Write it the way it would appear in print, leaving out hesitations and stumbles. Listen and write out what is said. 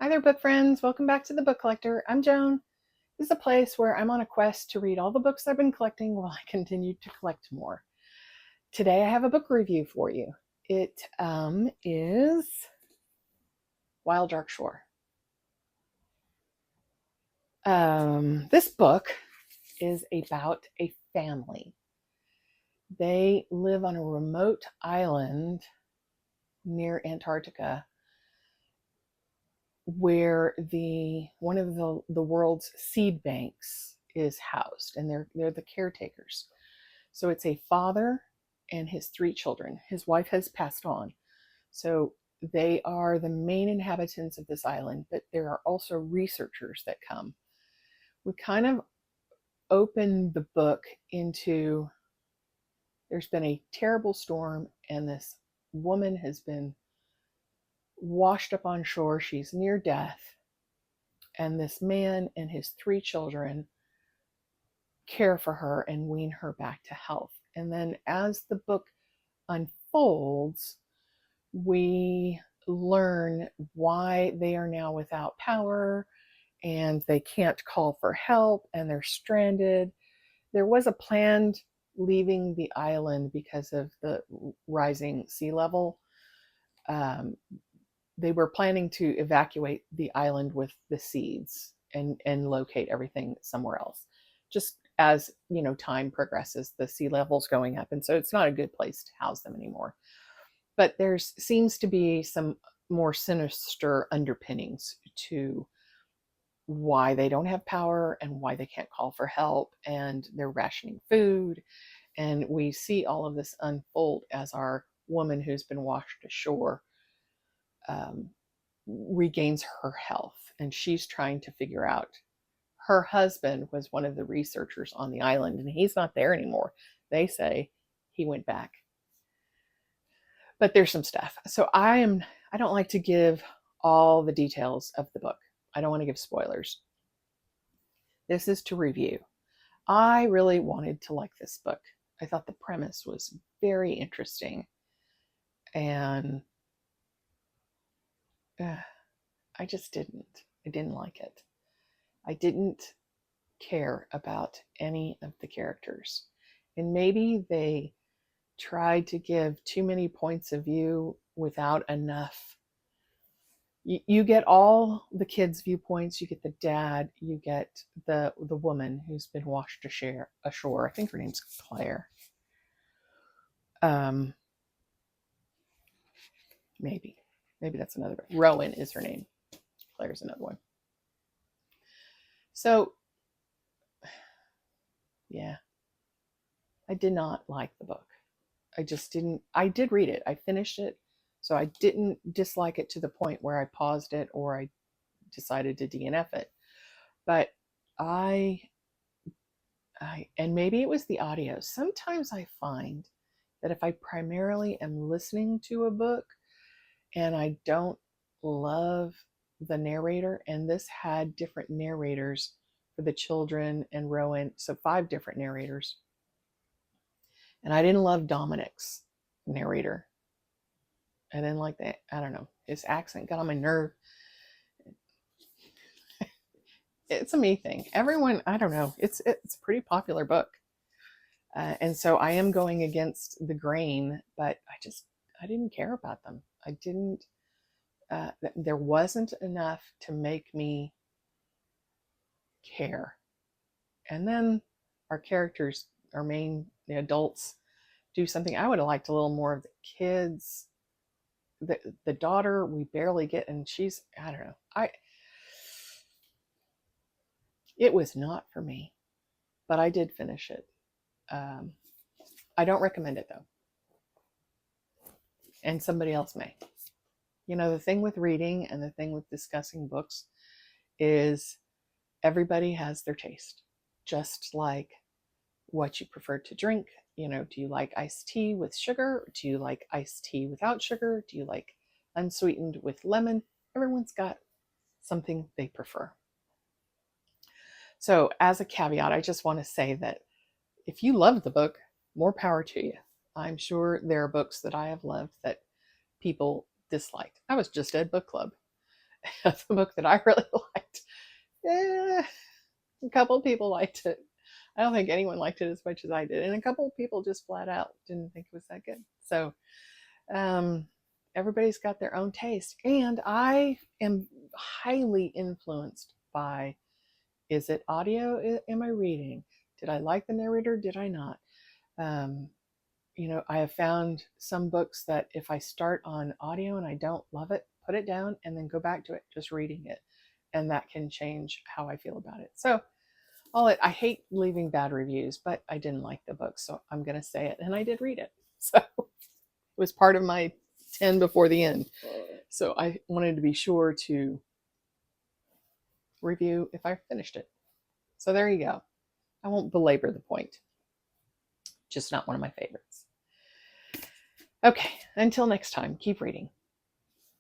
Hi there, book friends. Welcome back to The Book Collector. I'm Joan. This is a place where I'm on a quest to read all the books I've been collecting while I continue to collect more. Today I have a book review for you. It is Wild Dark Shore. This book is about a family. They live on a remote island near Antarctica where one of the world's seed banks is housed, and they're the caretakers. So it's a father and his three children. His wife has passed on. So they are the main inhabitants of this island, but there are also researchers that come. We kind of open the book into there's been a terrible storm, and this woman has been washed up on shore. She's near death. And this man and his three children care for her and wean her back to health. And then as the book unfolds, we learn why they are now without power and they can't call for help and they're stranded. There was a planned leaving the island because of the rising sea level. They were planning to evacuate the island with the seeds and locate everything somewhere else. Just as time progresses, the sea level's going up, and so it's not a good place to house them anymore. But there seems to be some more sinister underpinnings to why they don't have power and why they can't call for help, and they're rationing food. And we see all of this unfold as our woman who's been washed ashore regains her health, and she's trying to figure out. Her husband was one of the researchers on the island, and he's not there anymore. They say he went back. But there's some stuff. So I don't like to give all the details of the book. I don't want to give spoilers. This is to review. I really wanted to like this book. I thought the premise was very interesting. And I just didn't. I didn't like it. I didn't care about any of the characters. And maybe they tried to give too many points of view without enough. You get all the kids' viewpoints. You get the dad. You get the woman who's been washed ashore. I think her name's Claire. Maybe that's another one. Rowan is her name. Claire's another one. So, yeah, I did not like the book. I just didn't. I did read it. I finished it. So I didn't dislike it to the point where I paused it or I decided to DNF it. But and maybe it was the audio. Sometimes I find that if I primarily am listening to a book and I don't love the narrator, and this had different narrators for the children and Rowan, so 5 different narrators. And I didn't love Dominic's narrator. I didn't like that. I don't know. His accent got on my nerve. It's a me thing. Everyone, I don't know. It's a pretty popular book. And so I am going against the grain, but I didn't care about them. I didn't, there wasn't enough to make me care. And then our characters, our main the adults, do something. I would have liked a little more of the kids. The daughter we barely get, and she's, I don't know. It was not for me, but I did finish it. I don't recommend it though. And somebody else may. The thing with reading and the thing with discussing books is everybody has their taste. Just like what you prefer to drink. Do you like iced tea with sugar? Do you like iced tea without sugar? Do you like unsweetened with lemon? Everyone's got something they prefer. So as a caveat, I just want to say that if you love the book, more power to you. I'm sure there are books that I have loved that people disliked. I was just at book club, the book that I really liked. A couple of people liked it. I don't think anyone liked it as much as I did. And a couple of people just flat out didn't think it was that good. So everybody's got their own taste. And I am highly influenced by, is it audio? Am I reading? Did I like the narrator? Did I not? I have found some books that if I start on audio and I don't love it, put it down and then go back to it, just reading it. And that can change how I feel about it. So I hate leaving bad reviews, but I didn't like the book, so I'm going to say it. And I did read it. So it was part of my 10 before the end. So I wanted to be sure to review if I finished it. So there you go. I won't belabor the point. Just not one of my favorites. Okay, until next time, keep reading.